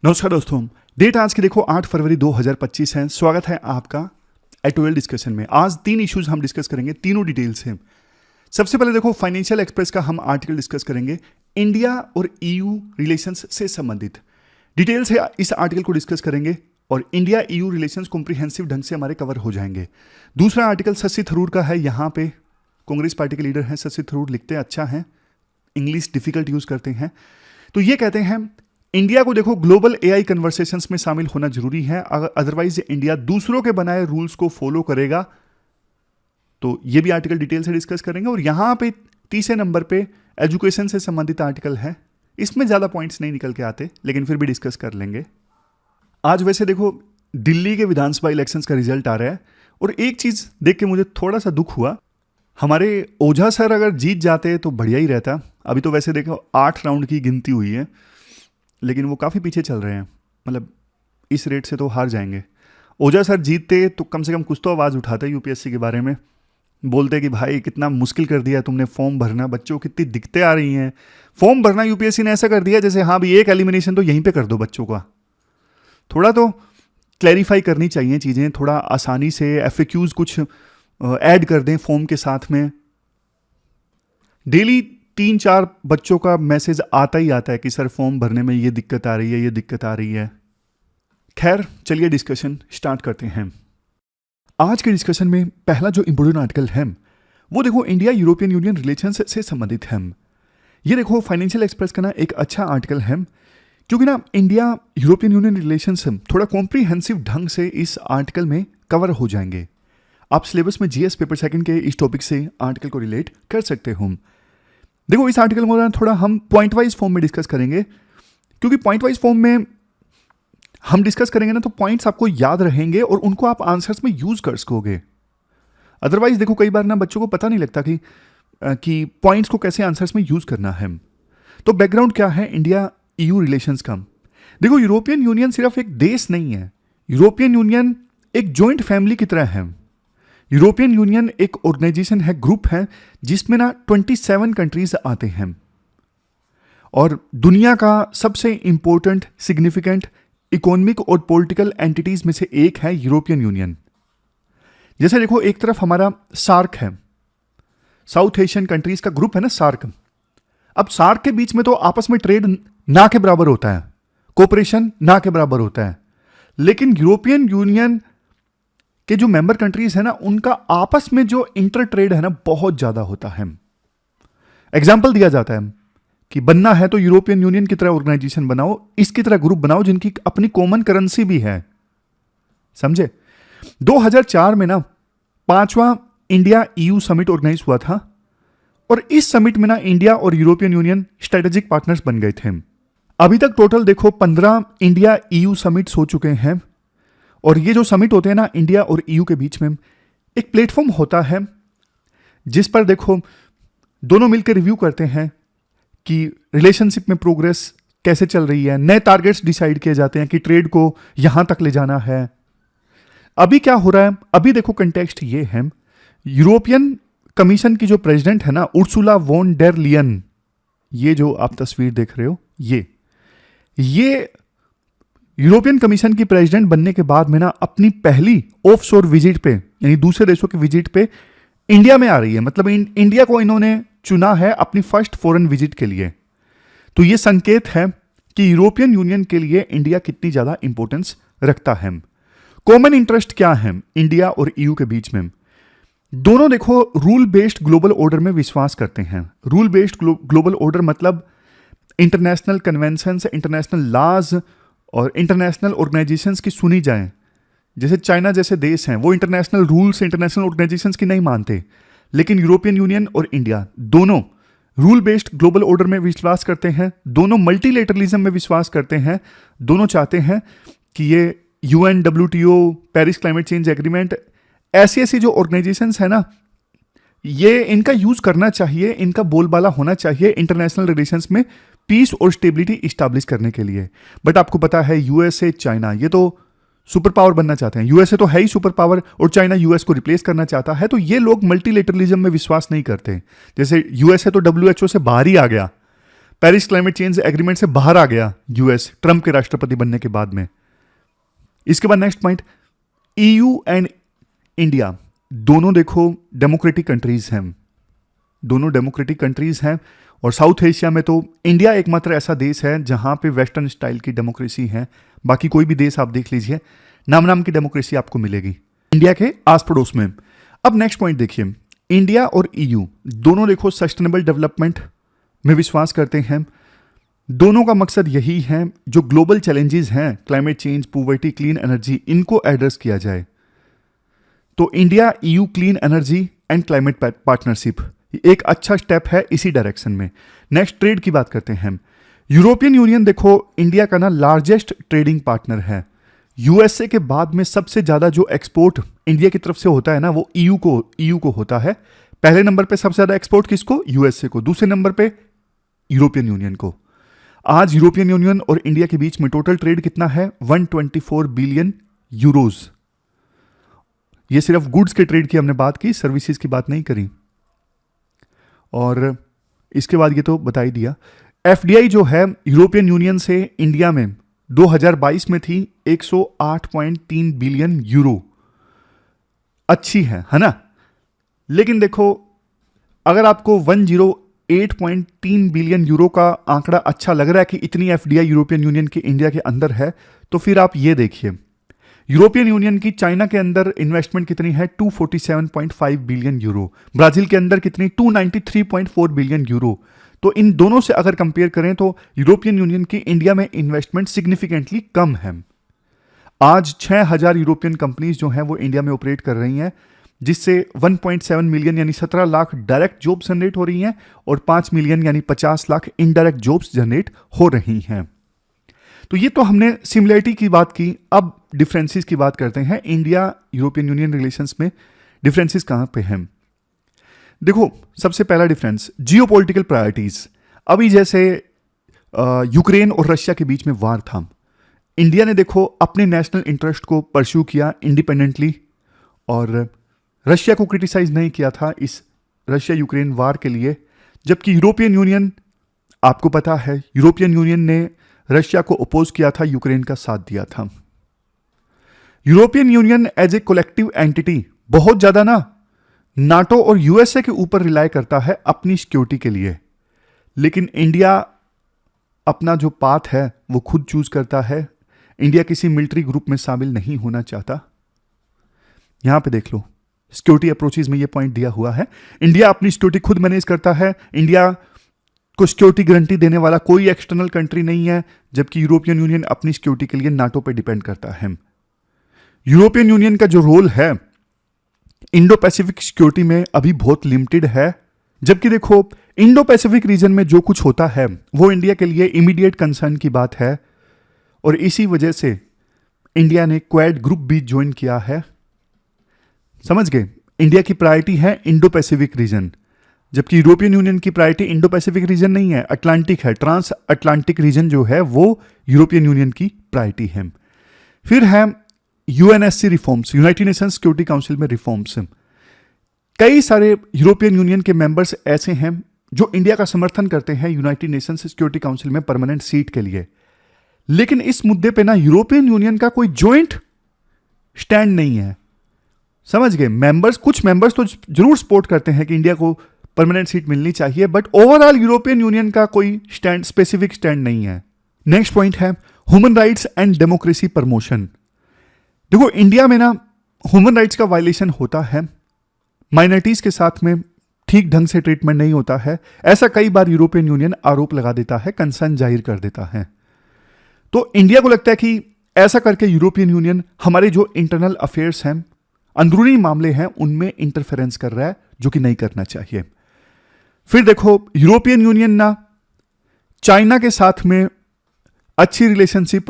नमस्कार दोस्तों। डेट आज की देखो 8 फरवरी 2025 है। स्वागत है आपका एटोएल डिस्कशन में। आज 3 इश्यूज हम डिस्कस करेंगे, तीनों डिटेल्स हैं। सबसे पहले देखो फाइनेंशियल एक्सप्रेस का हम आर्टिकल डिस्कस करेंगे, इंडिया और ईयू रिलेशंस से संबंधित डिटेल्स है। इस आर्टिकल को डिस्कस करेंगे और इंडिया ईयू रिलेशंस कॉम्प्रिहेंसिव ढंग से हमारे कवर हो जाएंगे। दूसरा आर्टिकल शशि थरूर का है। यहाँ पे कांग्रेस पार्टी के लीडर हैं शशि थरूर, लिखते अच्छा हैं, इंग्लिश डिफिकल्ट यूज करते हैं। तो ये कहते हैं इंडिया को देखो ग्लोबल एआई कन्वर्सेशंस में शामिल होना जरूरी है, अदरवाइज इंडिया दूसरों के बनाए रूल्स को फॉलो करेगा। तो ये भी आर्टिकल डिटेल से डिस्कस करेंगे। और यहां पे तीसरे नंबर पे एजुकेशन से संबंधित आर्टिकल है। इसमें ज्यादा पॉइंट्स नहीं निकल के आते, लेकिन फिर भी डिस्कस कर लेंगे। आज वैसे देखो दिल्ली के विधानसभा इलेक्शंस का रिजल्ट आ रहा है और एक चीज देख के मुझे थोड़ा सा दुख हुआ। हमारे ओझा सर अगर जीत जाते तो बढ़िया ही रहता। अभी तो वैसे देखो 8 राउंड की गिनती हुई है, लेकिन वो काफ़ी पीछे चल रहे हैं। मतलब इस रेट से तो हार जाएंगे। ओझा सर जीतते तो कम से कम कुछ तो आवाज़ उठाते यूपीएससी के बारे में, बोलते कि भाई कितना मुश्किल कर दिया तुमने फॉर्म भरना, बच्चों को कितनी दिक्कतें आ रही हैं। फॉर्म भरना यूपीएससी ने ऐसा कर दिया जैसे हाँ भी एक एलिमिनेशन तो यहीं पे कर दो बच्चों का। थोड़ा तो क्लैरिफाई करनी चाहिए चीज़ें, थोड़ा आसानी से एफएक्यूज कुछ ऐड कर दें फॉर्म के साथ में। डेली 3-4 बच्चों का मैसेज आता ही आता है कि सर फॉर्म भरने में ये दिक्कत आ रही है, ये दिक्कत आ रही है। खैर चलिए डिस्कशन स्टार्ट करते हैं। आज के डिस्कशन में पहला जो इंपोर्टेंट आर्टिकल है वो देखो इंडिया यूरोपियन यूनियन रिलेशंस से संबंधित है। ये देखो फाइनेंशियल एक्सप्रेस का ना एक अच्छा आर्टिकल है, क्योंकि ना इंडिया यूरोपियन यूनियन रिलेशंस थोड़ा कॉम्प्रिहेंसिव ढंग से इस आर्टिकल में कवर हो जाएंगे। आप सिलेबस में जीएस पेपर सेकंड के इस टॉपिक से आर्टिकल को रिलेट कर सकते हो। देखो इस आर्टिकल में थोड़ा हम पॉइंट वाइज फॉर्म में डिस्कस करेंगे, क्योंकि पॉइंट वाइज फॉर्म में हम डिस्कस करेंगे ना तो पॉइंट्स आपको याद रहेंगे और उनको आप आंसर्स में यूज कर सकोगे। अदरवाइज देखो कई बार ना बच्चों को पता नहीं लगता कि पॉइंट्स को कैसे आंसर्स में यूज करना है। तो बैकग्राउंड क्या है इंडिया ईयू रिलेशंस का। देखो यूरोपियन यूनियन सिर्फ एक देश नहीं है, यूरोपियन यूनियन एक जॉइंट फैमिली की तरह है। यूरोपियन यूनियन एक ऑर्गेनाइजेशन है, ग्रुप है, जिसमें ना 27 कंट्रीज आते हैं और दुनिया का सबसे इंपॉर्टेंट सिग्निफिकेंट इकोनॉमिक और पॉलिटिकल एंटिटीज में से एक है यूरोपियन यूनियन। जैसे देखो एक तरफ हमारा सार्क है, साउथ एशियन कंट्रीज का ग्रुप है ना सार्क। अब सार्क के बीच में तो आपस में ट्रेड ना के बराबर होता है, कोऑपरेशन ना के बराबर होता है, लेकिन यूरोपियन यूनियन कि जो मेंबर कंट्रीज है ना उनका आपस में जो इंटर ट्रेड है ना बहुत ज्यादा होता है। एग्जाम्पल दिया जाता है कि बनना है तो यूरोपियन यूनियन की तरह ऑर्गेनाइजेशन बनाओ, इसकी तरह ग्रुप बनाओ जिनकी अपनी कॉमन करेंसी भी है। समझे? 2004 में ना 5वां इंडिया ईयू समिट ऑर्गेनाइज हुआ था और इस समिट में ना इंडिया और यूरोपियन यूनियन स्ट्रेटेजिक पार्टनर्स बन गए थे। अभी तक टोटल देखो 15 इंडिया ईयू समिट्स हो चुके हैं। और ये जो समिट होते हैं ना इंडिया और ईयू के बीच में एक प्लेटफॉर्म होता है जिस पर देखो दोनों मिलकर रिव्यू करते हैं कि रिलेशनशिप में प्रोग्रेस कैसे चल रही है, नए टारगेट्स डिसाइड किए जाते हैं कि ट्रेड को यहां तक ले जाना है। अभी क्या हो रहा है, अभी देखो कंटेक्स्ट ये है, यूरोपियन कमीशन की जो प्रेसिडेंट है ना उर्सुला वॉन डेर लियन, ये जो आप तस्वीर देख रहे हो ये यूरोपियन कमीशन की प्रेसिडेंट बनने के बाद में ना अपनी पहली ऑफशोर विजिट पे यानी दूसरे देशों की विजिट पे इंडिया में आ रही है। मतलब इंडिया को इन्होंने चुना है अपनी फर्स्ट फॉरेन विजिट के लिए। तो ये संकेत है कि यूरोपियन यूनियन के लिए इंडिया कितनी ज्यादा इंपॉर्टेंस रखता है। कॉमन इंटरेस्ट क्या है इंडिया और ईयू के बीच में? दोनों देखो रूल बेस्ड ग्लोबल ऑर्डर में विश्वास करते हैं। रूल बेस्ड ग्लोबल ऑर्डर मतलब इंटरनेशनल कन्वेंशन, इंटरनेशनल लॉज और इंटरनेशनल ऑर्गेनाइजेशंस की सुनी जाए। जैसे चाइना जैसे देश हैं वो इंटरनेशनल रूल्स, इंटरनेशनल ऑर्गेनाइजेशंस की नहीं मानते, लेकिन यूरोपियन यूनियन और इंडिया दोनों रूल बेस्ड ग्लोबल ऑर्डर में विश्वास करते हैं, दोनों मल्टीलेटरलिज्म में विश्वास करते हैं, दोनों चाहते हैं कि ये UN, WTO, Paris climate change agreement, ऐसी जो ऑर्गेनाइजेशंस है ना ये इनका यूज करना चाहिए, इनका बोलबाला होना चाहिए इंटरनेशनल रिलेशंस में पीस और स्टेबिलिटी इस्टेब्लिश करने के लिए। बट आपको पता है यूएसए, चाइना ये तो सुपर पावर बनना चाहते हैं। यूएसए तो है ही सुपर पावर और चाइना यूएस को रिप्लेस करना चाहता है। तो ये लोग मल्टीलेटरलिज्म में विश्वास नहीं करते। जैसे यूएसए तो WHO से बाहर ही आ गया, पेरिस क्लाइमेट चेंज एग्रीमेंट से बाहर आ गया यूएस ट्रंप के राष्ट्रपति बनने के बाद में। इसके बाद next point, EU and India दोनों देखो डेमोक्रेटिक कंट्रीज हैं, दोनों डेमोक्रेटिक कंट्रीज हैं। और साउथ एशिया में तो इंडिया एकमात्र ऐसा देश है जहां पे वेस्टर्न स्टाइल की डेमोक्रेसी है। बाकी कोई भी देश आप देख लीजिए, नाम नाम की डेमोक्रेसी आपको मिलेगी इंडिया के आस पड़ोस में। अब नेक्स्ट पॉइंट देखिए, इंडिया और ईयू दोनों देखो सस्टेनेबल डेवलपमेंट में विश्वास करते हैं। दोनों का मकसद यही है, जो ग्लोबल चैलेंजेस हैं, climate change, poverty, clean energy, इनको एड्रेस किया जाए। तो India EU clean energy and climate partnership एक अच्छा स्टेप है इसी डायरेक्शन में। नेक्स्ट ट्रेड की बात करते हैं। यूरोपियन यूनियन देखो इंडिया का ना लार्जेस्ट ट्रेडिंग पार्टनर है। यूएसए के बाद में सबसे ज्यादा जो एक्सपोर्ट इंडिया की तरफ से होता है ना, वो ईयू को होता है। पहले नंबर पे सबसे ज्यादा एक्सपोर्ट किसको? यूएसए को। दूसरे नंबर पे यूरोपियन यूनियन को। आज यूरोपियन यूनियन और इंडिया के बीच में टोटल ट्रेड कितना है? 124 बिलियन यूरोज। ये सिर्फ गुड्स के ट्रेड की हमने बात की, सर्विसेज की बात नहीं करी। और इसके बाद ये तो बता ही दिया। एफडीआई जो है यूरोपियन यूनियन से इंडिया में 2022 में थी 108.3 बिलियन यूरो। अच्छी है ना? लेकिन देखो, अगर आपको 108.3 बिलियन यूरो का आंकड़ा अच्छा लग रहा है कि इतनी एफडीआई यूरोपियन यूनियन की इंडिया के अंदर है, तो फिर आप ये देखिए, यूरोपियन यूनियन की चाइना के अंदर इन्वेस्टमेंट कितनी है? 247.5 बिलियन यूरो। ब्राजील के अंदर कितनी? 293.4 बिलियन यूरो। तो इन दोनों से अगर कंपेयर करें तो यूरोपियन यूनियन की इंडिया में इन्वेस्टमेंट सिग्निफिकेंटली कम है। आज 6000 यूरोपियन कंपनीज जो हैं वो इंडिया में ऑपरेट कर रही हैं, जिससे 1.7 मिलियन यानी 17 लाख डायरेक्ट जॉब्स जनरेट हो रही हैं और 5 मिलियन यानी 50 लाख इनडायरेक्ट जॉब्स जनरेट हो रही हैं। तो ये तो हमने सिमिलरिटी की बात की। अब डिफरेंसेस की बात करते हैं। इंडिया यूरोपियन यूनियन रिलेशंस में डिफरेंसेस कहां पे हैं? देखो, सबसे पहला डिफरेंस, जियोपॉलिटिकल प्रायोरिटीज। अभी जैसे यूक्रेन और रशिया के बीच में वार था, इंडिया ने देखो अपने नेशनल इंटरेस्ट को परस्यू किया इंडिपेंडेंटली और रशिया को क्रिटिसाइज नहीं किया था इस रशिया यूक्रेन वार के लिए। जबकि यूरोपियन यूनियन, आपको पता है, यूरोपियन यूनियन ने रशिया को अपोज किया था, यूक्रेन का साथ दिया था। European Union as a collective entity बहुत ज्यादा ना नाटो और यूएसए के ऊपर रिलाय करता है अपनी सिक्योरिटी के लिए, लेकिन इंडिया अपना जो पाथ है वो खुद चूज करता है। इंडिया किसी मिलिट्री ग्रुप में शामिल नहीं होना चाहता। यहां पे देख लो, सिक्योरिटी अप्रोचेज में ये पॉइंट दिया हुआ है। इंडिया अपनी सिक्योरिटी खुद मैनेज करता है। इंडिया को सिक्योरिटी गारंटी देने वाला कोई एक्सटर्नल कंट्री नहीं है, जबकि यूरोपियन यूनियन अपनी सिक्योरिटी के लिए नाटो पे डिपेंड करता है। यूरोपियन यूनियन का जो रोल है इंडो पैसिफिक सिक्योरिटी में अभी बहुत लिमिटेड है, जबकि देखो इंडो पैसिफिक रीजन में जो कुछ होता है वो इंडिया के लिए इमीडिएट कंसर्न की बात है। और इसी वजह से इंडिया ने क्वाड ग्रुप भी ज्वाइन किया है। समझ गए? इंडिया की प्रायोरिटी है इंडो पैसिफिक रीजन, जबकि यूरोपियन यूनियन की प्रायोरिटी इंडो पैसिफिक रीजन नहीं है, अटलांटिक है। ट्रांस अटलांटिक रीजन जो है वो यूरोपियन यूनियन की प्रायोरिटी है। फिर है UNSC reforms, United Nations security council में रिफॉर्म्स। कई सारे यूरोपियन यूनियन के मेंबर्स ऐसे हैं जो इंडिया का समर्थन करते हैं यूनाइटेड नेशंस सिक्योरिटी काउंसिल में परमानेंट सीट के लिए, लेकिन इस मुद्दे पे ना यूरोपियन यूनियन का कोई ज्वाइंट स्टैंड नहीं है। समझ गए? कुछ मेंबर्स तो जरूर सपोर्ट करते हैं कि इंडिया को परमानेंट सीट मिलनी चाहिए, बट ओवरऑल यूरोपियन यूनियन का कोई स्टैंड, स्पेसिफिक स्टैंड नहीं है। नेक्स्ट पॉइंट है human rights and democracy promotion. देखो, इंडिया में ना ह्यूमन राइट्स का वायलेशन होता है, माइनॉरिटीज के साथ में ठीक ढंग से ट्रीटमेंट नहीं होता है। ऐसा कई बार यूरोपियन यूनियन आरोप लगा देता है, कंसर्न जाहिर कर देता है। तो इंडिया को लगता है कि ऐसा करके यूरोपियन यूनियन हमारे जो इंटरनल अफेयर्स हैं, अंदरूनी मामले हैं, उनमें इंटरफेरेंस कर रहा है, जो कि नहीं करना चाहिए। फिर देखो, यूरोपियन यूनियन ना चाइना के साथ में अच्छी रिलेशनशिप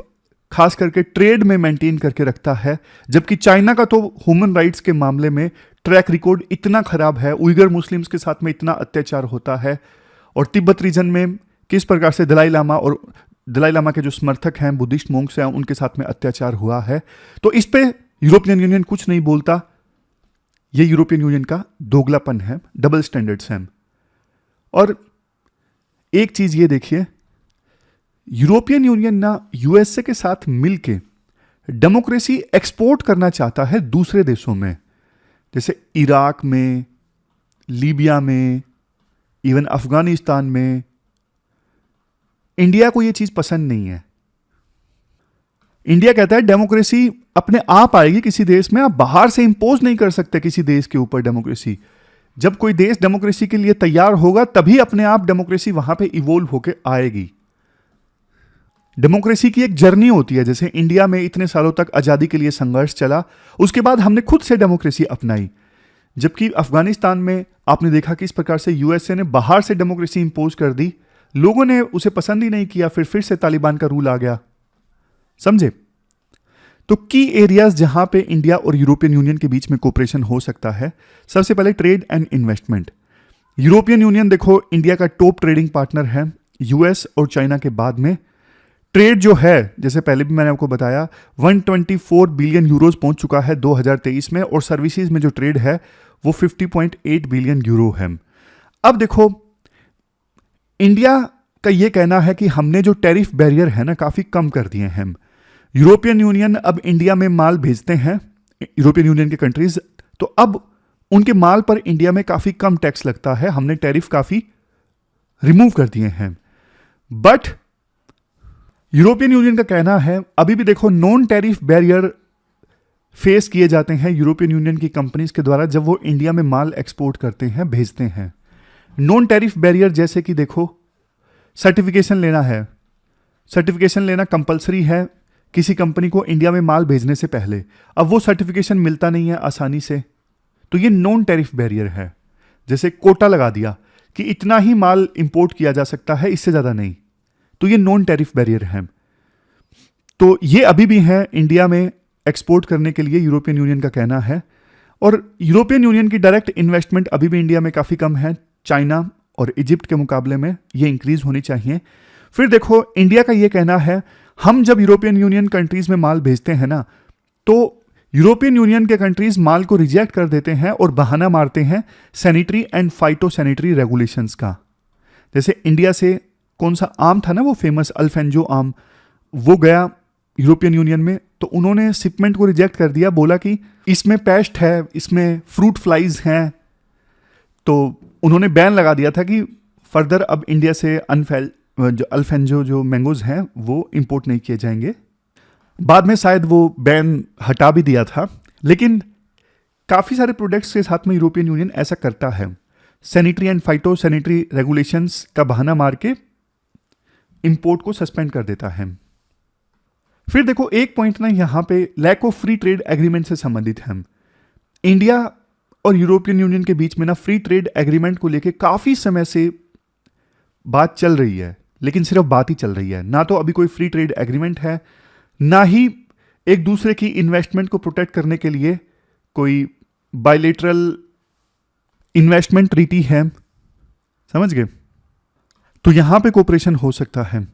खास करके ट्रेड में मेंटेन करके रखता है, जबकि चाइना का तो ह्यूमन राइट्स के मामले में ट्रैक रिकॉर्ड इतना खराब है। उइगर मुस्लिम्स के साथ में इतना अत्याचार होता है, और तिब्बत रीजन में किस प्रकार से दलाई लामा के जो समर्थक हैं, बुद्धिस्ट मोंक्स हैं, उनके साथ में अत्याचार हुआ है। तो इस पे यूरोपियन यूनियन कुछ नहीं बोलता। ये यूरोपियन यूनियन का दोगलापन है, डबल स्टैंडर्ड्स हैं। और एक चीज ये देखिए, यूरोपियन यूनियन ना यूएसए के साथ मिलके डेमोक्रेसी एक्सपोर्ट करना चाहता है दूसरे देशों में, जैसे इराक में, लीबिया में, इवन अफगानिस्तान में। इंडिया को यह चीज पसंद नहीं है। इंडिया कहता है डेमोक्रेसी अपने आप आएगी किसी देश में, आप बाहर से इंपोज नहीं कर सकते किसी देश के ऊपर डेमोक्रेसी। जब कोई देश डेमोक्रेसी के लिए तैयार होगा तभी अपने आप डेमोक्रेसी वहां पे इवोल्व होके आएगी। डेमोक्रेसी की एक जर्नी होती है, जैसे इंडिया में इतने सालों तक आजादी के लिए संघर्ष चला, उसके बाद हमने खुद से डेमोक्रेसी अपनाई। जबकि अफगानिस्तान में आपने देखा कि इस प्रकार से यूएसए ने बाहर से डेमोक्रेसी इंपोज कर दी, लोगों ने उसे पसंद ही नहीं किया, फिर से तालिबान का रूल आ गया। समझे? तो की एरियाज जहां पे इंडिया और यूरोपियन यूनियन के बीच में कोऑपरेशन हो सकता है, सबसे पहले trade and investment. European Union देखो इंडिया का टॉप ट्रेडिंग पार्टनर है, यूएस और चाइना के बाद में। ट्रेड जो है, जैसे पहले भी मैंने आपको बताया, 124 बिलियन यूरोज पहुंच चुका है 2023 में, और सर्विसेज में जो ट्रेड है वो 50.8 बिलियन यूरो है। अब देखो, इंडिया का ये कहना है कि हमने जो टैरिफ बैरियर है ना काफी कम कर दिए हैं। यूरोपियन यूनियन अब इंडिया में माल भेजते हैं, यूरोपियन यूनियन के कंट्रीज, तो अब उनके माल पर इंडिया में काफी कम टैक्स लगता है। हमने टैरिफ काफी रिमूव कर दिए हैं। बट यूरोपियन यूनियन का कहना है अभी भी देखो नॉन टैरिफ बैरियर फेस किए जाते हैं यूरोपियन यूनियन की कंपनीज के द्वारा जब वो इंडिया में माल एक्सपोर्ट करते हैं, भेजते हैं। नॉन टैरिफ बैरियर जैसे कि देखो, सर्टिफिकेशन लेना है, सर्टिफिकेशन लेना कंपलसरी है किसी कंपनी को इंडिया में माल भेजने से पहले। अब वो सर्टिफिकेशन मिलता नहीं है आसानी से, तो ये नॉन टैरिफ बैरियर है। जैसे कोटा लगा दिया कि इतना ही माल इंपोर्ट किया जा सकता है, इससे ज्यादा नहीं, तो ये नॉन टैरिफ बैरियर है। तो ये अभी भी है इंडिया में एक्सपोर्ट करने के लिए, यूरोपियन यूनियन का कहना है। और यूरोपियन यूनियन की डायरेक्ट इन्वेस्टमेंट अभी भी इंडिया में काफी कम है, चाइना और इजिप्ट के मुकाबले में ये इंक्रीज होनी चाहिए। फिर देखो, इंडिया का ये कहना है हम जब यूरोपियन यूनियन कंट्रीज में माल भेजते हैं ना, तो यूरोपियन यूनियन के कंट्रीज माल को रिजेक्ट कर देते हैं और बहाना मारते हैं sanitary and phyto sanitary regulations का। जैसे इंडिया से कौन सा आम था ना, वो फेमस अल्फेंजो आम, वो गया यूरोपियन यूनियन में, तो उन्होंने शिपमेंट को रिजेक्ट कर दिया, बोला कि इसमें पेस्ट है, इसमें फ्रूट फ्लाइज हैं। तो उन्होंने बैन लगा दिया था कि फर्दर अब इंडिया से जो अल्फेंजो जो मैंगोज हैं वो इंपोर्ट नहीं किए जाएंगे। बाद में शायद वो बैन हटा भी दिया था, लेकिन काफ़ी सारे प्रोडक्ट्स के साथ में यूरोपियन यूनियन ऐसा करता है, sanitary and phyto sanitary regulations का बहाना मार के इंपोर्ट को सस्पेंड कर देता है। फिर देखो, एक पॉइंट ना यहाँ पे lack of free trade agreement से संबंधित है। इंडिया और यूरोपियन यूनियन के बीच में ना फ्री ट्रेड एग्रीमेंट को लेके काफी समय से बात चल रही है, लेकिन सिर्फ बात ही चल रही है। ना तो अभी कोई फ्री ट्रेड एग्रीमेंट है, ना ही एक दूसरे की इन्वेस्टमेंट को प्रोटेक्ट करने के लिए कोई बायलेटरल इन्वेस्टमेंट ट्रीटी है। समझ गए? तो यहां पे कोऑपरेशन हो सकता है।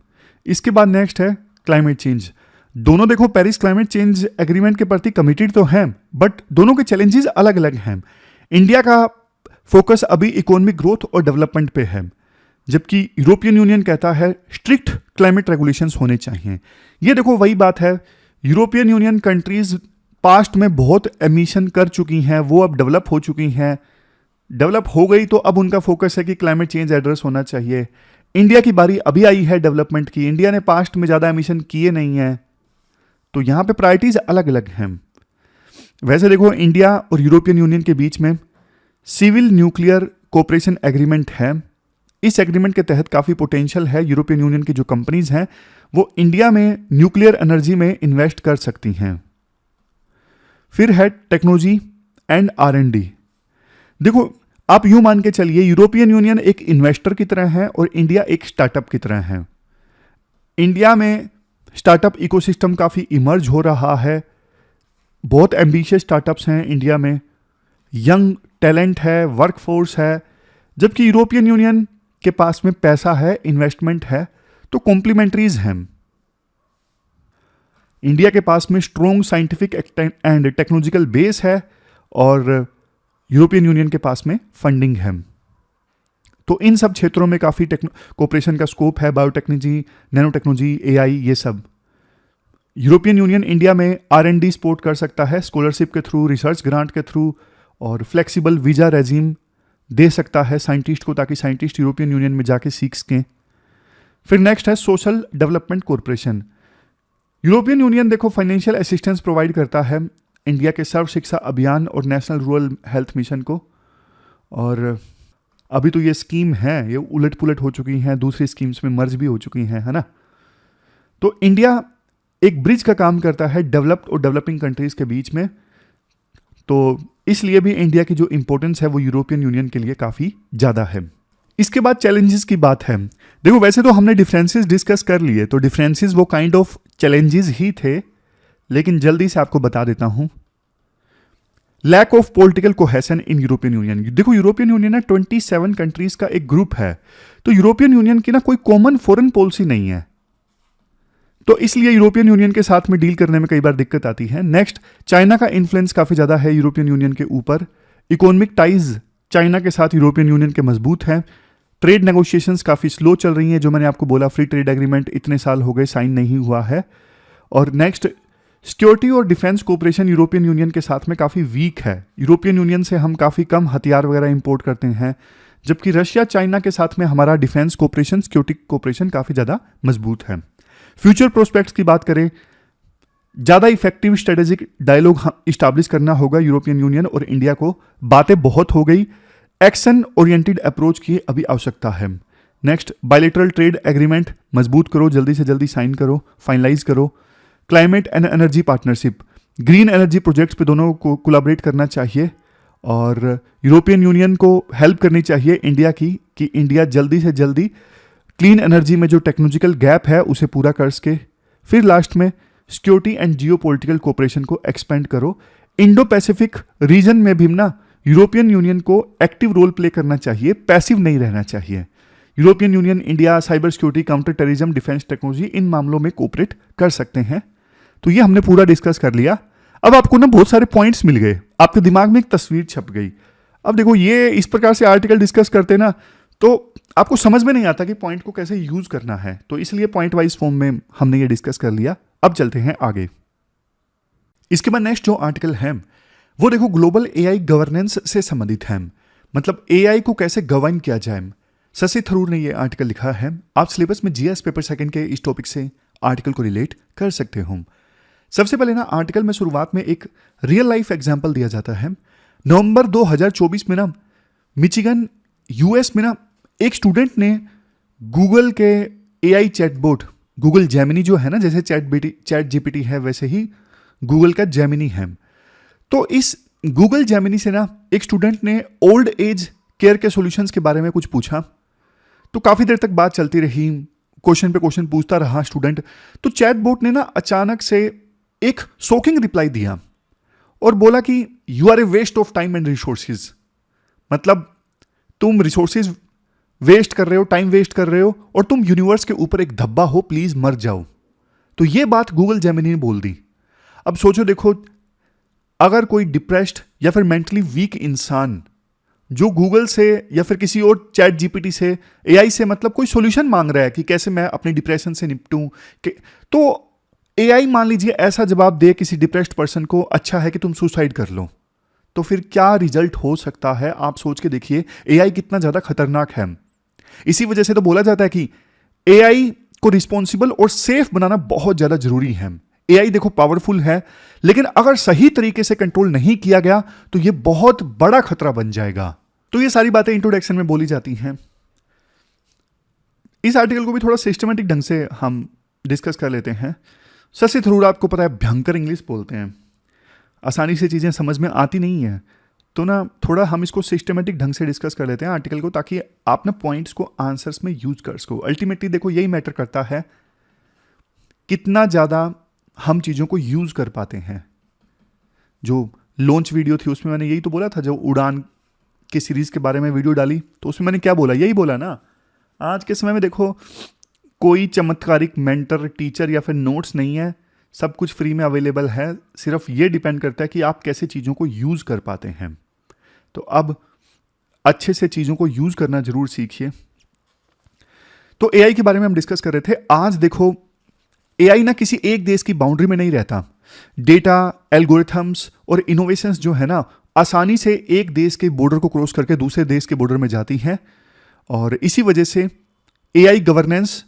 इसके बाद नेक्स्ट है क्लाइमेट चेंज। दोनों देखो पेरिस क्लाइमेट चेंज एग्रीमेंट के प्रति कमिटेड तो हैं, बट दोनों के चैलेंजेस अलग अलग हैं। इंडिया का फोकस अभी इकोनॉमिक ग्रोथ और डेवलपमेंट पे है, जबकि यूरोपियन यूनियन कहता है स्ट्रिक्ट क्लाइमेट रेगुलेशंस होने चाहिए। ये देखो वही बात है, यूरोपियन यूनियन कंट्रीज पास्ट में बहुत एमिशन कर चुकी हैं, वो अब डेवलप हो चुकी हैं, डेवलप हो गई तो अब उनका फोकस है कि क्लाइमेट चेंज एड्रेस होना चाहिए। इंडिया की बारी अभी आई है डेवलपमेंट की, इंडिया ने पास्ट में ज़्यादा एमिशन किए नहीं है, तो यहाँ पे प्रायोरिटीज अलग अलग हैं। वैसे देखो, इंडिया और यूरोपियन यूनियन के बीच में सिविल न्यूक्लियर कोऑपरेशन एग्रीमेंट है। इस एग्रीमेंट के तहत काफ़ी पोटेंशियल है, यूरोपियन यूनियन की जो कंपनीज हैं वो इंडिया में न्यूक्लियर एनर्जी में इन्वेस्ट कर सकती हैं। फिर है टेक्नोलॉजी एंड R&D। देखो, आप यूं मान के चलिए, यूरोपियन यूनियन एक इन्वेस्टर की तरह है और इंडिया एक स्टार्टअप की तरह है। इंडिया में स्टार्टअप इकोसिस्टम काफ़ी इमर्ज हो रहा है, बहुत एम्बिशियस स्टार्टअप्स हैं इंडिया में, यंग टैलेंट है, वर्कफोर्स है, जबकि यूरोपियन यूनियन के पास में पैसा है, इन्वेस्टमेंट है, तो कॉम्प्लीमेंट्रीज हैं। इंडिया के पास में strong scientific and technological base है और यूरोपियन यूनियन के पास में फंडिंग है। तो इन सब क्षेत्रों में काफ़ी कोऑपरेशन का स्कोप है, बायोटेक्नोलॉजी, नैनो टेक्नोलॉजी, एआई, ये सब। यूरोपियन यूनियन इंडिया में R&D सपोर्ट कर सकता है स्कॉलरशिप के थ्रू, रिसर्च ग्रांट के थ्रू, और फ्लेक्सिबल वीज़ा रेजिम दे सकता है साइंटिस्ट को, ताकि साइंटिस्ट यूरोपियन यूनियन में जाके सीख सकें। फिर नेक्स्ट है social development corporation. European Union देखो फाइनेंशियल असिस्टेंस प्रोवाइड करता है इंडिया के सर्व शिक्षा अभियान और नेशनल रूरल हेल्थ मिशन को। और अभी तो ये स्कीम है, ये उलट पुलट हो चुकी हैं, दूसरी स्कीम्स में मर्ज भी हो चुकी हैं, है ना। तो इंडिया एक ब्रिज का काम करता है डेवलप्ड और डेवलपिंग कंट्रीज के बीच में, तो इसलिए भी इंडिया की जो इंपॉर्टेंस है वो यूरोपियन यूनियन के लिए काफ़ी ज़्यादा है। इसके बाद चैलेंजेस की बात है। देखो वैसे तो हमने डिफरेंसेस डिस्कस कर लिए, तो डिफरेंसेस वो काइंड ऑफ चैलेंजेस ही थे, लेकिन जल्दी से आपको बता देता हूं। Lack of political cohesion in European Union. देखो यूरोपियन यूनियन ना 27 कंट्रीज का एक ग्रुप है, तो यूरोपियन यूनियन की ना कोई कॉमन फॉरेन पॉलिसी नहीं है, तो इसलिए यूरोपियन यूनियन के साथ में डील करने में कई बार दिक्कत आती है। नेक्स्ट, चाइना का इन्फ्लुएंस काफ़ी ज़्यादा है यूरोपियन यूनियन के ऊपर। इकोनॉमिक टाइज चाइना के साथ यूरोपियन यूनियन के मजबूत हैं। ट्रेड नेगोशिएशंस काफ़ी स्लो चल रही हैं, जो मैंने आपको बोला फ्री ट्रेड एग्रीमेंट इतने साल हो गए साइन नहीं हुआ है। और नेक्स्ट, सिक्योरिटी और डिफेंस कोऑपरेशन यूरोपियन यूनियन के साथ में काफ़ी वीक है। यूरोपियन यूनियन से हम काफ़ी कम हथियार वगैरह इंपोर्ट करते हैं, जबकि रशिया चाइना के साथ में हमारा डिफेंस कोऑपरेशन, सिक्योरिटी कोऑपरेशन काफ़ी ज़्यादा मजबूत है। फ्यूचर प्रोस्पेक्ट्स की बात करें, ज़्यादा इफेक्टिव स्ट्रेटेजिक डायलॉग इस्टेब्लिश करना होगा यूरोपियन यूनियन और इंडिया को। बातें बहुत हो गई, एक्शन ओरिएंटेड अप्रोच की अभी आवश्यकता है। नेक्स्ट, बायलैटरल ट्रेड एग्रीमेंट मजबूत करो, जल्दी से जल्दी साइन करो, फाइनलाइज करो। Climate and energy partnership, green energy projects पे दोनों को कोलैबोरेट करना चाहिए, और यूरोपियन यूनियन को हेल्प करनी चाहिए इंडिया की, कि इंडिया जल्दी से जल्दी क्लीन एनर्जी में जो टेक्नोलॉजिकल गैप है उसे पूरा कर सके। फिर लास्ट में, security and geopolitical cooperation को एक्सपेंड करो। इंडो पैसिफिक रीजन में भी ना यूरोपियन यूनियन को एक्टिव रोल प्ले करना चाहिए, पैसिव नहीं रहना चाहिए। European Union India cyber security, counter terrorism, defence technology, इन मामलों में कोऑपरेट कर सकते हैं। तो ये हमने पूरा डिस्कस कर लिया। अब आपको ना बहुत सारे पॉइंट्स मिल गए, आपके दिमाग में एक तस्वीर छप गई। अब देखो ये इस प्रकार से आर्टिकल डिस्कस करते ना, तो आपको समझ में नहीं आता कि पॉइंट को कैसे यूज करना है, तो इसलिए पॉइंट वाइज फॉर्म में हमने ये डिस्कस कर लिया। अब चलते हैं आगे। इसके बाद नेक्स्ट जो आर्टिकल है वो देखो ग्लोबल एआई गवर्नेंस से संबंधित है, मतलब एआई को कैसे गवर्न किया जाए। शशि थरूर ने ये आर्टिकल लिखा है। आप सिलेबस में जीएस पेपर सेकंड के इस टॉपिक से आर्टिकल को रिलेट कर सकते हो। सबसे पहले ना आर्टिकल में शुरुआत में एक रियल लाइफ एग्जाम्पल दिया जाता है। नवंबर 2024 में ना मिचिगन यूएस में ना एक स्टूडेंट ने गूगल के एआई चैटबॉट, गूगल जेमिनी जो है ना, जैसे चैट जीपीटी है वैसे ही गूगल का जेमिनी है, तो इस गूगल जेमिनी से ना एक स्टूडेंट ने ओल्ड एज केयर के सॉल्यूशंस के बारे में कुछ पूछा। तो काफ़ी देर तक बात चलती रही, क्वेश्चन पे क्वेश्चन पूछता रहा स्टूडेंट। तो चैटबॉट ने ना अचानक से एक शॉकिंग रिप्लाई दिया और बोला कि you are a waste of time and resources, मतलब तुम रिसोर्सेज वेस्ट कर रहे हो, टाइम वेस्ट कर रहे हो, और तुम यूनिवर्स के ऊपर एक धब्बा हो, प्लीज मर जाओ। तो ये बात गूगल जेमिनी ने बोल दी। अब सोचो देखो, अगर कोई डिप्रेस्ड या फिर मेंटली वीक इंसान जो गूगल से या फिर किसी और चैट जीपीटी से, एआई से मतलब कोई सॉल्यूशन मांग रहा है कि कैसे मैं अपनी डिप्रेशन से निपटूं, तो एआई मान लीजिए ऐसा जवाब दे किसी डिप्रेस्ड पर्सन को, अच्छा है कि तुम सुसाइड कर लो, तो फिर क्या रिजल्ट हो सकता है। आप सोच के देखिए एआई कितना ज्यादा खतरनाक है। इसी वजह से तो बोला जाता है कि एआई को रिस्पॉन्सिबल और सेफ बनाना बहुत ज्यादा जरूरी है। एआई देखो पावरफुल है, लेकिन अगर सही तरीके से कंट्रोल नहीं किया गया तो यह बहुत बड़ा खतरा बन जाएगा। तो ये सारी बातें इंट्रोडक्शन में बोली जाती हैं। इस आर्टिकल को भी थोड़ा सिस्टमेटिक ढंग से हम डिस्कस कर लेते हैं। शशि थरूर आपको पता है भयंकर इंग्लिश बोलते हैं, आसानी से चीज़ें समझ में आती नहीं है, तो ना थोड़ा हम इसको सिस्टमेटिक ढंग से डिस्कस कर लेते हैं आर्टिकल को, ताकि आप ना पॉइंट्स को आंसर्स में यूज कर सको। अल्टीमेटली देखो यही मैटर करता है कितना ज़्यादा हम चीज़ों को यूज कर पाते हैं। जो लॉन्च वीडियो थी उसमें मैंने यही तो बोला था, जो उड़ान की सीरीज के बारे में वीडियो डाली तो उसमें मैंने क्या बोला, यही बोला ना। आज के समय में देखो कोई चमत्कारिक मेंटर, टीचर या फिर नोट्स नहीं है, सब कुछ फ्री में अवेलेबल है। सिर्फ ये डिपेंड करता है कि आप कैसे चीज़ों को यूज़ कर पाते हैं। तो अब अच्छे से चीज़ों को यूज़ करना जरूर सीखिए। तो एआई के बारे में हम डिस्कस कर रहे थे। आज देखो, एआई ना किसी एक देश की बाउंड्री में नहीं रहता। डेटा, एल्गोरिथम्स और इनोवेशंस जो है ना, आसानी से एक देश के बॉर्डर को क्रॉस करके दूसरे देश के बॉर्डर में जाती हैं। और इसी वजह से एआई गवर्नेंस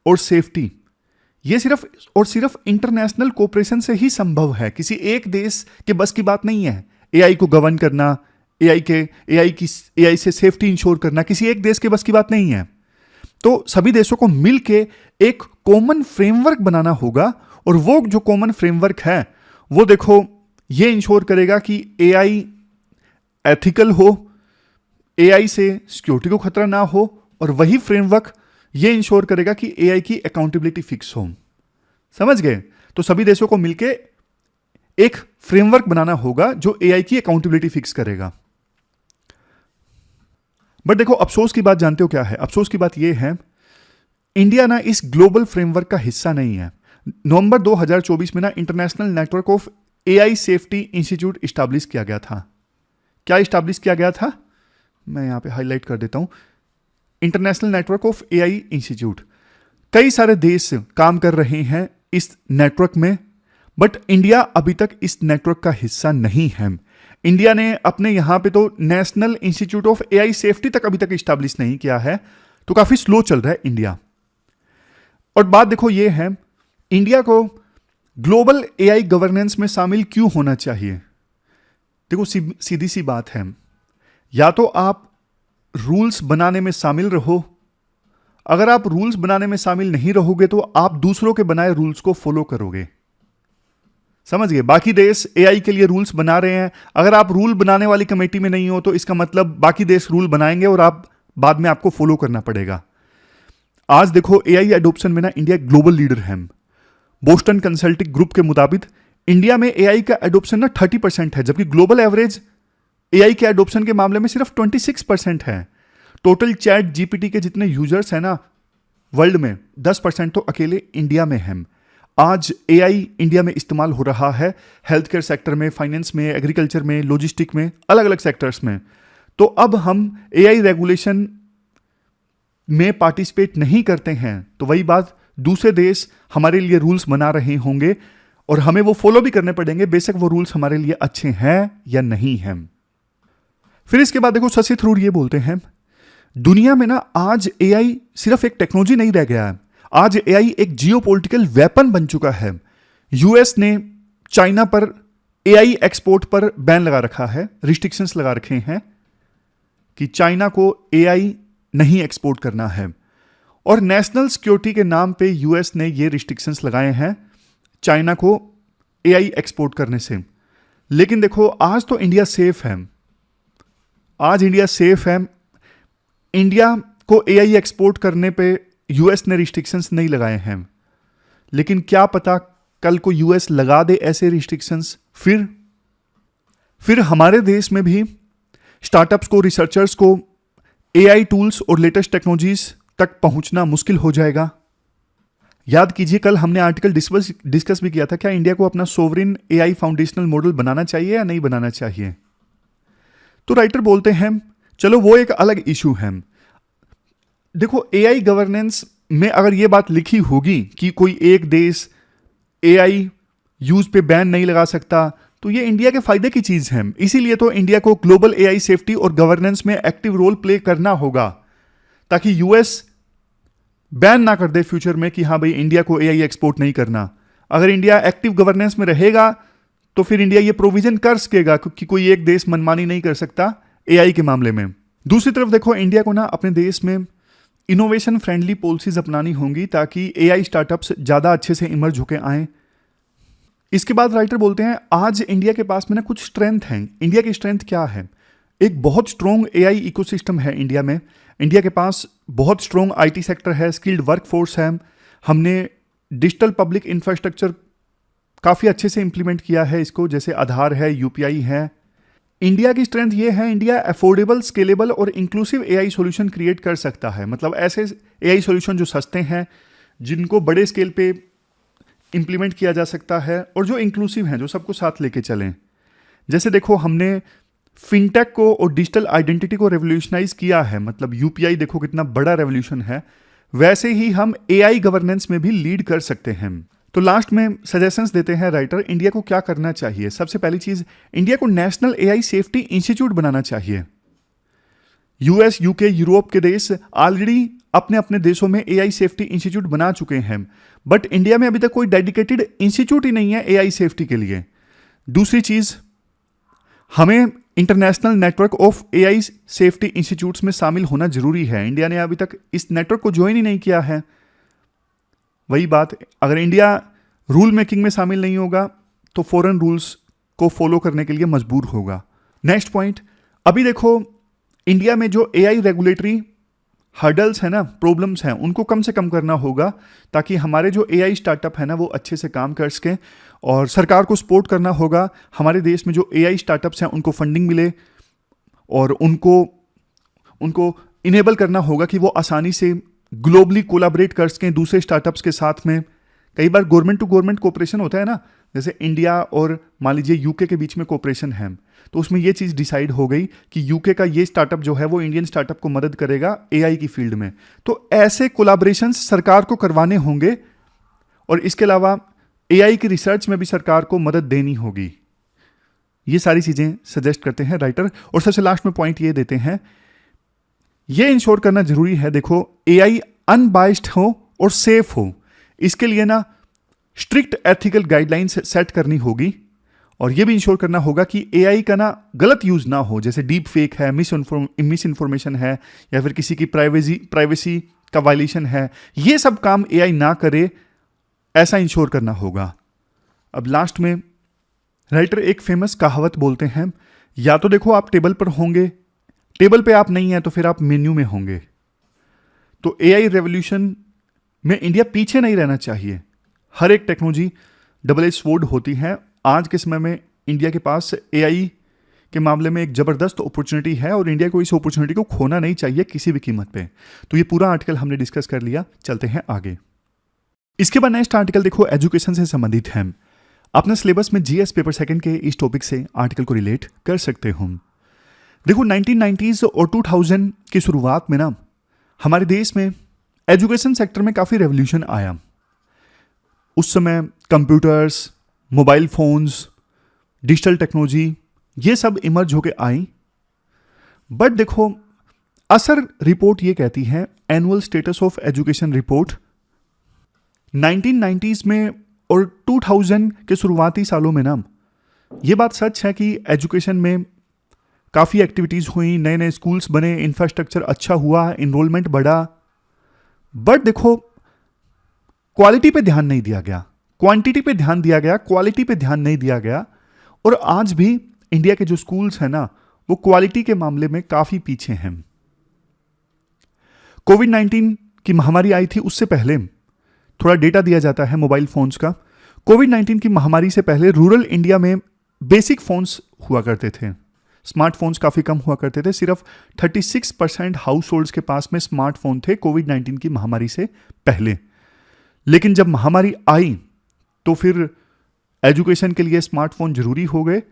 और सेफ्टी ये सिर्फ और सिर्फ इंटरनेशनल कोऑपरेशन से ही संभव है। किसी एक देश के बस की बात नहीं है एआई को गवर्न करना, एआई से सेफ्टी इंश्योर करना किसी एक देश के बस की बात नहीं है। तो सभी देशों को मिलके एक कॉमन फ्रेमवर्क बनाना होगा, और वो जो कॉमन फ्रेमवर्क है वो देखो ये इंश्योर करेगा कि एआई एथिकल हो, एआई से सिक्योरिटी को खतरा ना हो, और वही फ्रेमवर्क ये इंश्योर करेगा कि एआई की अकाउंटेबिलिटी फिक्स हो। समझ गए? तो सभी देशों को मिलके एक फ्रेमवर्क बनाना होगा जो एआई की अकाउंटेबिलिटी फिक्स करेगा। बट देखो, अफसोस की बात जानते हो क्या है? अफसोस की बात यह है, इंडिया ना इस ग्लोबल फ्रेमवर्क का हिस्सा नहीं है। नवंबर 2024 में ना international network of AI safety institute establish किया गया था। क्या इस्टेब्लिश किया गया था? मैं यहां पे हाईलाइट कर देता हूं, international network of AI institute. कई सारे देश काम कर रहे हैं इस नेटवर्क में, बट इंडिया अभी तक इस नेटवर्क का हिस्सा नहीं है। इंडिया ने अपने यहां पे तो national institute of AI safety तक अभी तक इस्टेब्लिश नहीं किया है, तो काफी स्लो चल रहा है इंडिया। और बात देखो ये है, इंडिया को ग्लोबल एआई गवर्नेंस में शामिल क्यों होना चाहिए? देखो, सीधी सी बात है, या तो आप रूल्स बनाने में शामिल रहो। अगर आप रूल्स बनाने में शामिल नहीं रहोगे तो आप दूसरों के बनाए रूल्स को फॉलो करोगे। समझ गए? बाकी देश एआई के लिए रूल्स बना रहे हैं, अगर आप रूल बनाने वाली कमेटी में नहीं हो तो इसका मतलब बाकी देश रूल बनाएंगे और आप बाद में आपको फॉलो करना पड़ेगा। आज देखो, एआई एडॉप्शन में ना इंडिया ग्लोबल लीडर है। बोस्टन कंसल्टिंग ग्रुप के मुताबिक इंडिया में एआई का एडॉप्शन ना 30% है, जबकि ग्लोबल एवरेज एआई के एडॉप्शन के मामले में सिर्फ 26% है। टोटल चैट जीपीटी के जितने यूजर्स हैं ना वर्ल्ड में, 10% तो अकेले इंडिया में हैं। आज एआई इंडिया में इस्तेमाल हो रहा है हेल्थ केयर सेक्टर में, फाइनेंस में, एग्रीकल्चर में, लॉजिस्टिक में, अलग अलग सेक्टर्स में। तो अब हम एआई रेगुलेशन में पार्टिसिपेट नहीं करते हैं तो वही बात, दूसरे देश हमारे लिए रूल्स बना रहे होंगे और हमें वो फॉलो भी करने पड़ेंगे, बेशक वो रूल्स हमारे लिए अच्छे हैं या नहीं हैं। फिर इसके बाद देखो, शशि थरूर ये बोलते हैं, दुनिया में ना आज एआई सिर्फ एक टेक्नोलॉजी नहीं रह गया है, आज एआई एक जियोपॉलिटिकल वेपन बन चुका है। यूएस ने चाइना पर एआई एक्सपोर्ट पर बैन लगा रखा है, रिस्ट्रिक्शंस लगा रखे हैं कि चाइना को एआई नहीं एक्सपोर्ट करना है, और नेशनल सिक्योरिटी के नाम पे यूएस ने ये रिस्ट्रिक्शंस लगाए हैं चाइना को एआई एक्सपोर्ट करने से। लेकिन देखो, आज तो इंडिया सेफ है, आज इंडिया सेफ है। इंडिया को एआई एक्सपोर्ट करने पे यूएस ने रिस्ट्रिक्शंस नहीं लगाए हैं, लेकिन क्या पता कल को यूएस लगा दे ऐसे रिस्ट्रिक्शंस, फिर हमारे देश में भी स्टार्टअप्स को, रिसर्चर्स को एआई टूल्स और लेटेस्ट टेक्नोलॉजीज तक पहुंचना मुश्किल हो जाएगा। याद कीजिए, कल हमने आर्टिकल डिस्कस भी किया था, क्या इंडिया को अपना सोवरिन एआई फाउंडेशनल मॉडल बनाना चाहिए या नहीं बनाना चाहिए? तो राइटर बोलते हैं, चलो वो एक अलग इशू है। देखो, एआई गवर्नेंस में अगर ये बात लिखी होगी कि कोई एक देश एआई यूज पे बैन नहीं लगा सकता, तो ये इंडिया के फायदे की चीज है। इसीलिए तो इंडिया को ग्लोबल एआई सेफ्टी और गवर्नेंस में एक्टिव रोल प्ले करना होगा, ताकि यूएस बैन ना कर दे फ्यूचर में कि हाँ भाई इंडिया को एआई एक्सपोर्ट नहीं करना। अगर इंडिया एक्टिव गवर्नेंस में रहेगा तो फिर इंडिया ये प्रोविजन कर सकेगा कि कोई एक देश मनमानी नहीं कर सकता एआई के मामले में। दूसरी तरफ देखो, इंडिया को ना अपने देश में इनोवेशन फ्रेंडली पॉलिसीज अपनानी होंगी ताकि एआई स्टार्टअप्स ज्यादा अच्छे से इमर्ज होके आए। इसके बाद राइटर बोलते हैं, आज इंडिया के पास में ना कुछ स्ट्रेंथ है। इंडिया की स्ट्रेंथ क्या है? एक बहुत स्ट्रॉन्ग एआई इकोसिस्टम है इंडिया में। इंडिया के पास बहुत स्ट्रॉन्ग आईटी सेक्टर है, स्किल्ड वर्कफोर्स है। हमने डिजिटल पब्लिक इंफ्रास्ट्रक्चर काफ़ी अच्छे से इंप्लीमेंट किया है इसको, जैसे आधार है, यूपीआई है। इंडिया की स्ट्रेंथ ये है, इंडिया अफोर्डेबल, स्केलेबल और इंक्लूसिव एआई सॉल्यूशन क्रिएट कर सकता है। मतलब ऐसे एआई सॉल्यूशन जो सस्ते हैं, जिनको बड़े स्केल पे इंप्लीमेंट किया जा सकता है और जो इंक्लूसिव हैं, जो सबको साथ लेके चलें। जैसे देखो, हमने फिनटेक को और डिजिटल आइडेंटिटी को रेवोल्यूशनाइज किया है, मतलब यूपीआई देखो कितना बड़ा रेवोल्यूशन है, वैसे ही हम एआई गवर्नेंस में भी लीड कर सकते हैं। तो लास्ट में सजेशंस देते हैं राइटर, इंडिया को क्या करना चाहिए। सबसे पहली चीज, इंडिया को नेशनल एआई सेफ्टी इंस्टीट्यूट बनाना चाहिए। यूएस, यूके, यूरोप के देश ऑलरेडी अपने अपने देशों में एआई सेफ्टी इंस्टीट्यूट बना चुके हैं, बट इंडिया में अभी तक कोई डेडिकेटेड इंस्टीट्यूट ही नहीं है एआई सेफ्टी के लिए। दूसरी चीज, हमें international network of AI safety institutes में शामिल होना जरूरी है। इंडिया ने अभी तक इस नेटवर्क को ज्वाइन ही नहीं किया है। वही बात, अगर इंडिया रूल मेकिंग में शामिल नहीं होगा तो फॉरेन रूल्स को फॉलो करने के लिए मजबूर होगा। नेक्स्ट पॉइंट, अभी देखो इंडिया में जो एआई रेगुलेटरी हर्डल्स है ना, प्रॉब्लम्स हैं, उनको कम से कम करना होगा ताकि हमारे जो एआई स्टार्टअप है ना वो अच्छे से काम कर सकें। और सरकार को सपोर्ट करना होगा, हमारे देश में जो एआई स्टार्टअप्स हैं उनको फंडिंग मिले और उनको इनेबल करना होगा कि वो आसानी से ग्लोबली कोलैबोरेट कर सकें दूसरे स्टार्टअप्स के साथ में। कई बार गवर्नमेंट टू गवर्नमेंट कोऑपरेशन होता है ना, जैसे इंडिया और मान लीजिए यूके के बीच में कोऑपरेशन है, तो उसमें ये चीज़ डिसाइड हो गई कि यूके का ये स्टार्टअप जो है वो इंडियन स्टार्टअप को मदद करेगा एआई की फील्ड में। तो ऐसे कोलैबोरेशंस सरकार को करवाने होंगे और इसके अलावा एआई की रिसर्च में भी सरकार को मदद देनी होगी। ये सारी चीज़ें सजेस्ट करते हैं राइटर। और सबसे लास्ट में पॉइंट ये देते हैं, ये इंश्योर करना जरूरी है, देखो एआई अनबाइस्ड हो और सेफ हो, इसके लिए ना स्ट्रिक्ट एथिकल गाइडलाइंस सेट करनी होगी। और यह भी इंश्योर करना होगा कि एआई का ना गलत यूज ना हो, जैसे डीप फेक है, मिस इन्फॉर्मेशन है, या फिर किसी की प्राइवेसी का वायलेशन है, ये सब काम एआई ना करे, ऐसा इंश्योर करना होगा। अब लास्ट में राइटर एक फेमस कहावत बोलते हैं, या तो देखो आप टेबल पर होंगे, टेबल पे आप नहीं हैं तो फिर आप मेन्यू में होंगे। तो एआई रेवोल्यूशन में इंडिया पीछे नहीं रहना चाहिए। हर एक टेक्नोलॉजी डबल एज स्वॉर्ड होती है। आज के समय में इंडिया के पास एआई के मामले में एक जबरदस्त अपॉर्चुनिटी है और इंडिया को इस अपॉर्चुनिटी को खोना नहीं चाहिए किसी भी कीमत पे। तो ये पूरा आर्टिकल हमने डिस्कस कर लिया, चलते हैं आगे। इसके बाद नेक्स्ट आर्टिकल देखो एजुकेशन से संबंधित है। अपने सिलेबस में जीएस पेपर सेकंड के इस टॉपिक से आर्टिकल को रिलेट कर सकते हो। देखो 1990s और 2000 की शुरुआत में ना हमारे देश में एजुकेशन सेक्टर में काफ़ी रेवोल्यूशन आया। उस समय computers, mobile phones, digital technology ये सब इमर्ज होके आई। बट देखो असर रिपोर्ट ये कहती है, annual status of education report, 1990s में और 2000 के शुरुआती सालों में ना ये बात सच है कि एजुकेशन में काफ़ी एक्टिविटीज़ हुई, नए नए स्कूल्स बने, इंफ्रास्ट्रक्चर अच्छा हुआ, इनरोलमेंट बढ़ा। बट देखो क्वालिटी पे ध्यान नहीं दिया गया, क्वांटिटी पे ध्यान दिया गया, क्वालिटी पे ध्यान नहीं दिया गया। और आज भी इंडिया के जो स्कूल्स हैं ना वो क्वालिटी के मामले में काफ़ी पीछे हैं। कोविड-19 की महामारी आई थी, उससे पहले थोड़ा डेटा दिया जाता है मोबाइल फोन्स का। कोविड-19 की महामारी से पहले रूरल इंडिया में बेसिक फोन्स हुआ करते थे, स्मार्टफोन्स काफ़ी कम हुआ करते थे। सिर्फ 36% हाउस होल्ड्स के पास में स्मार्टफोन थे कोविड-19 की महामारी से पहले। लेकिन जब महामारी आई तो फिर एजुकेशन के लिए स्मार्टफोन जरूरी हो गए।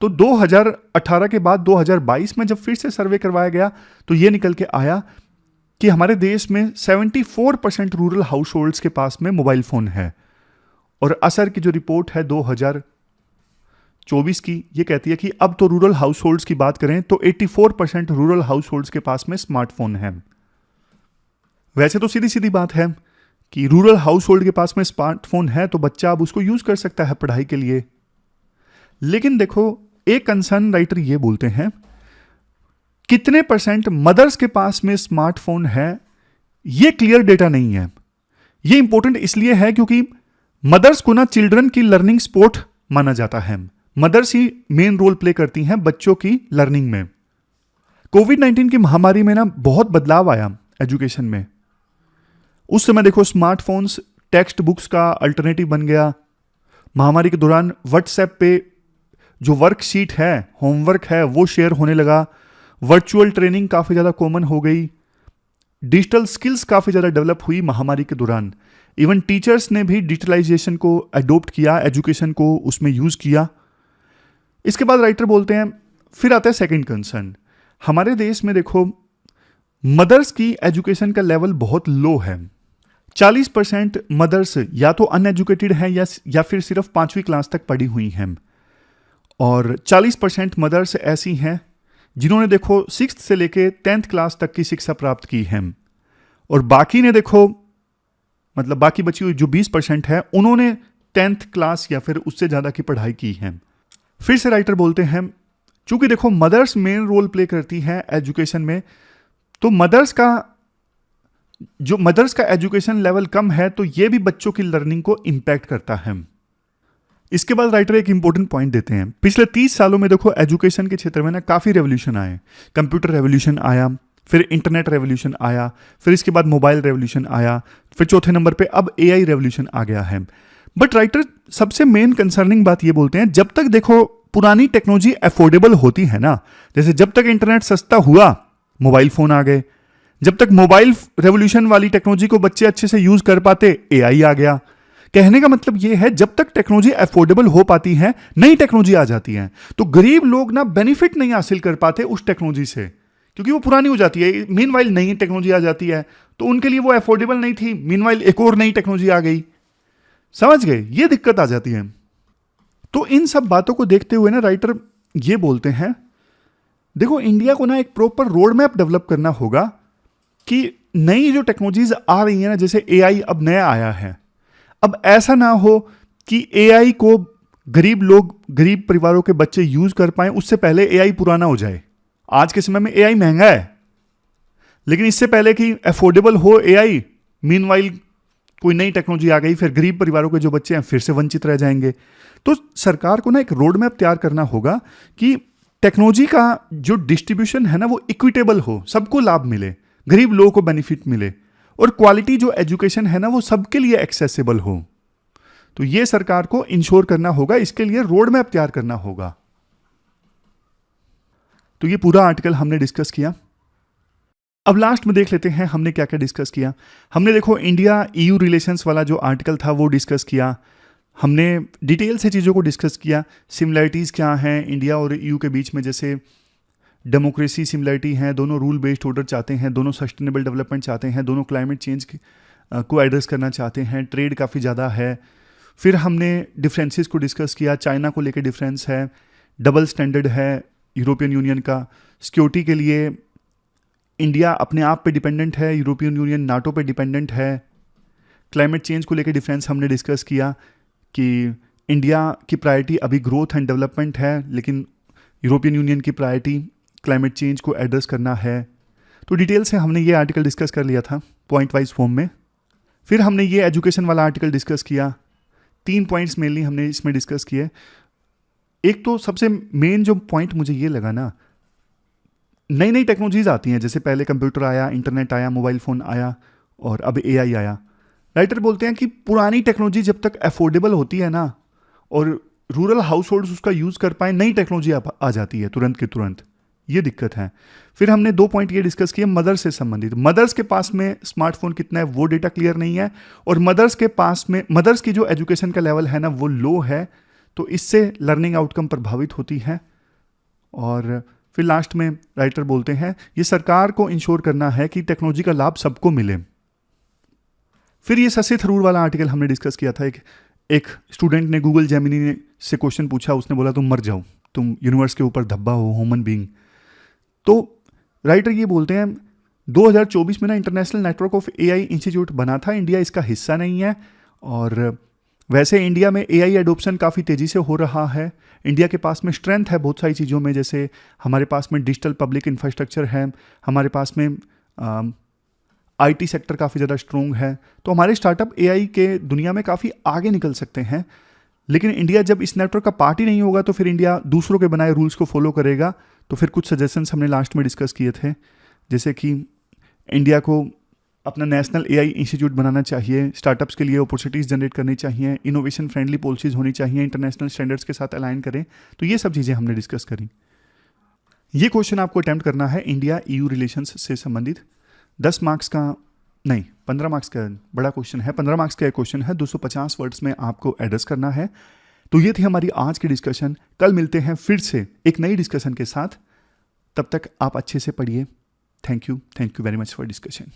तो 2018 के बाद 2022 में जब फिर से सर्वे करवाया गया तो ये निकल के आया कि हमारे देश में 74% रूरल हाउस होल्ड्स के पास में मोबाइल फोन है। और असर की जो रिपोर्ट है 2024 की, ये कहती है कि अब तो रूरल हाउस होल्ड्स की बात करें तो 84% रूरल हाउस होल्ड्स के पास में स्मार्टफोन है। वैसे तो सीधी सीधी बात है कि रूरल हाउस होल्ड के पास में स्मार्टफोन है तो बच्चा अब उसको यूज कर सकता है पढ़ाई के लिए। लेकिन देखो एक कंसर्न राइटर ये बोलते हैं, कितने % मदर्स के पास में स्मार्टफोन है ये क्लियर डेटा नहीं है। ये इंपॉर्टेंट इसलिए है क्योंकि मदर्स को ना चिल्ड्रन की लर्निंग सपोर्ट माना जाता है। मदर्स ही मेन रोल प्ले करती हैं बच्चों की लर्निंग में। कोविड-19 की महामारी में ना बहुत बदलाव आया एजुकेशन में। उस समय देखो स्मार्टफोन्स टेक्स्ट बुक्स का अल्टरनेटिव बन गया। महामारी के दौरान व्हाट्सएप पे जो वर्कशीट है, होमवर्क है, वो शेयर होने लगा। वर्चुअल ट्रेनिंग काफ़ी ज़्यादा कॉमन हो गई। डिजिटल स्किल्स काफ़ी ज़्यादा डेवलप हुई महामारी के दौरान। इवन टीचर्स ने भी डिजिटलाइजेशन को अडोप्ट किया, एजुकेशन को उसमें यूज़ किया। इसके बाद राइटर बोलते हैं फिर आता है सेकंड कंसर्न। हमारे देश में देखो मदर्स की एजुकेशन का लेवल बहुत लो है। 40% मदर्स या तो अनएजुकेटेड हैं या फिर सिर्फ 5वीं क्लास तक पढ़ी हुई हैं, और 40% मदर्स ऐसी हैं जिन्होंने देखो 6th से लेके 10th क्लास तक की शिक्षा प्राप्त की है, और बाकी ने देखो मतलब बाकी बची हुई जो 20% है उन्होंने 10th क्लास या फिर उससे ज़्यादा की पढ़ाई की है। फिर से राइटर बोलते हैं चूंकि देखो मदर्स मेन रोल प्ले करती हैं एजुकेशन में, तो मदर्स का एजुकेशन लेवल कम है तो ये भी बच्चों की लर्निंग को इंपैक्ट करता है। इसके बाद राइटर एक इंपॉर्टेंट पॉइंट देते हैं, पिछले 30 सालों में देखो एजुकेशन के क्षेत्र में ना काफ़ी रेवोल्यूशन आए। कंप्यूटर रेवोल्यूशन आया, फिर इंटरनेट रेवोल्यूशन आया, फिर इसके बाद मोबाइल रेवोल्यूशन आया, फिर चौथे नंबर पे अब एआई रेवोल्यूशन आ गया है। बट राइटर सबसे मेन कंसर्निंग बात ये बोलते हैं, जब तक देखो पुरानी टेक्नोलॉजी अफोर्डेबल होती है ना, जैसे जब तक इंटरनेट सस्ता हुआ मोबाइल फोन आ गए, जब तक मोबाइल रेवोल्यूशन वाली टेक्नोलॉजी को बच्चे अच्छे से यूज कर पाते एआई आ गया। कहने का मतलब यह है जब तक टेक्नोलॉजी अफोर्डेबल हो पाती है, नई टेक्नोलॉजी आ जाती है तो गरीब लोग ना बेनिफिट नहीं हासिल कर पाते उस टेक्नोलॉजी से, क्योंकि वो पुरानी हो जाती है। मीनवाइल नई टेक्नोलॉजी आ जाती है तो उनके लिए वो अफोर्डेबल नहीं थी, मीनवाइल एक और नई टेक्नोलॉजी आ गई। समझ गए, ये दिक्कत आ जाती है। तो इन सब बातों को देखते हुए ना राइटर ये बोलते हैं देखो इंडिया को ना एक प्रॉपर रोड मैप डेवलप करना होगा कि नई जो टेक्नोलॉजीज आ रही है ना, जैसे एआई अब नया आया है, अब ऐसा ना हो कि एआई को गरीब परिवारों के बच्चे यूज कर पाए उससे पहले एआई पुराना हो जाए। आज के समय में एआई महंगा है, लेकिन इससे पहले कि अफोर्डेबल हो एआई, मीनवाइल कोई नई टेक्नोलॉजी आ गई, फिर गरीब परिवारों के जो बच्चे हैं फिर से वंचित रह जाएंगे। तो सरकार को ना एक रोड मैप तैयार करना होगा कि टेक्नोलॉजी का जो डिस्ट्रीब्यूशन है ना वो इक्विटेबल हो, सबको लाभ मिले, गरीब लोगों को बेनिफिट मिले, और क्वालिटी जो एजुकेशन है ना वो सबके लिए एक्सेसिबल हो। तो ये सरकार को इंश्योर करना होगा, इसके लिए रोड मैप तैयार करना होगा। तो ये पूरा आर्टिकल हमने डिस्कस किया। अब लास्ट में देख लेते हैं हमने क्या क्या डिस्कस किया। हमने देखो इंडिया ईयू रिलेशंस वाला जो आर्टिकल था वो डिस्कस किया, हमने डिटेल से चीज़ों को डिस्कस किया। सिमिलरिटीज़ क्या हैं इंडिया और ईयू के बीच में, जैसे डेमोक्रेसी सिमिलरिटी है, दोनों रूल बेस्ड ऑर्डर चाहते हैं, दोनों सस्टेनेबल डेवलपमेंट चाहते हैं, दोनों क्लाइमेट चेंज को एड्रेस करना चाहते हैं, ट्रेड काफ़ी ज़्यादा है। फिर हमने डिफरेंसेस को डिस्कस किया, चाइना को लेकर डिफरेंस है, डबल स्टैंडर्ड है यूरोपियन यूनियन का, सिक्योरिटी के लिए इंडिया अपने आप पे डिपेंडेंट है, यूरोपियन यूनियन नाटो पे डिपेंडेंट है। क्लाइमेट चेंज को लेकर डिफरेंस हमने डिस्कस किया कि इंडिया की प्रायोरिटी अभी ग्रोथ एंड डेवलपमेंट है, लेकिन यूरोपियन यूनियन की प्रायोरिटी क्लाइमेट चेंज को एड्रेस करना है। तो डिटेल से हमने ये आर्टिकल डिस्कस कर लिया था पॉइंट वाइज फॉर्म में। फिर हमने ये एजुकेशन वाला आर्टिकल डिस्कस किया, 3 पॉइंट्स मेनली हमने इसमें डिस्कस किए। एक तो सबसे मेन जो पॉइंट मुझे ये लगा ना, नई नई टेक्नोलॉजीज आती हैं, जैसे पहले कंप्यूटर आया, इंटरनेट आया, मोबाइल फ़ोन आया और अब एआई आया। राइटर बोलते हैं कि पुरानी टेक्नोलॉजी जब तक अफोर्डेबल होती है ना और रूरल हाउस होल्ड्स उसका यूज़ कर पाए, नई टेक्नोलॉजी आ जाती है तुरंत के तुरंत, ये दिक्कत है। फिर हमने 2 पॉइंट ये डिस्कस किए मदर्स से संबंधित। मदर्स के पास में स्मार्टफोन कितना है वो डेटा क्लियर नहीं है, और मदर्स की जो एजुकेशन का लेवल है ना वो लो है, तो इससे लर्निंग आउटकम प्रभावित होती है। और फिर लास्ट में राइटर बोलते हैं ये सरकार को इंश्योर करना है कि टेक्नोलॉजी का लाभ सबको मिले। फिर ये शशि थरूर वाला आर्टिकल हमने डिस्कस किया था। एक स्टूडेंट ने गूगल जेमिनी से क्वेश्चन पूछा, उसने बोला तुम मर जाओ, तुम यूनिवर्स के ऊपर धब्बा हो, ह्यूमन बीइंग। तो राइटर ये बोलते हैं 2024 में ना international network of AI institute बना था, इंडिया इसका हिस्सा नहीं है। और वैसे इंडिया में एआई एडोप्शन काफ़ी तेज़ी से हो रहा है। इंडिया के पास में स्ट्रेंथ है बहुत सारी चीज़ों में, जैसे हमारे पास में डिजिटल पब्लिक इंफ्रास्ट्रक्चर है, हमारे पास में आईटी सेक्टर काफ़ी ज़्यादा स्ट्रोंग है। तो हमारे स्टार्टअप एआई के दुनिया में काफ़ी आगे निकल सकते हैं। लेकिन इंडिया जब इस नेटवर्क का पार्ट ही नहीं होगा तो फिर इंडिया दूसरों के बनाए रूल्स को फॉलो करेगा। तो फिर कुछ सजेशंस हमने लास्ट में डिस्कस किए थे, जैसे कि इंडिया को अपना नेशनल एआई इंस्टीट्यूट बनाना चाहिए, स्टार्टअप्स के लिए अपॉर्चुनिटीज़ जनरेट करनी चाहिए, इनोवेशन फ्रेंडली पॉलिसीज़ होनी चाहिए, इंटरनेशनल स्टैंडर्ड्स के साथ अलाइन करें। तो ये सब चीज़ें हमने डिस्कस करी। ये क्वेश्चन आपको अटेम्प्ट करना है इंडिया ईयू रिलेशंस से संबंधित। 10 मार्क्स का नहीं, 15 मार्क्स का बड़ा क्वेश्चन है, 15 मार्क्स का एक क्वेश्चन है, 250 वर्ड्स में आपको एड्रेस करना है। तो ये थी हमारी आज की डिस्कशन। कल मिलते हैं फिर से एक नई डिस्कशन के साथ। तब तक आप अच्छे से पढ़िए। Thank you very much for discussion.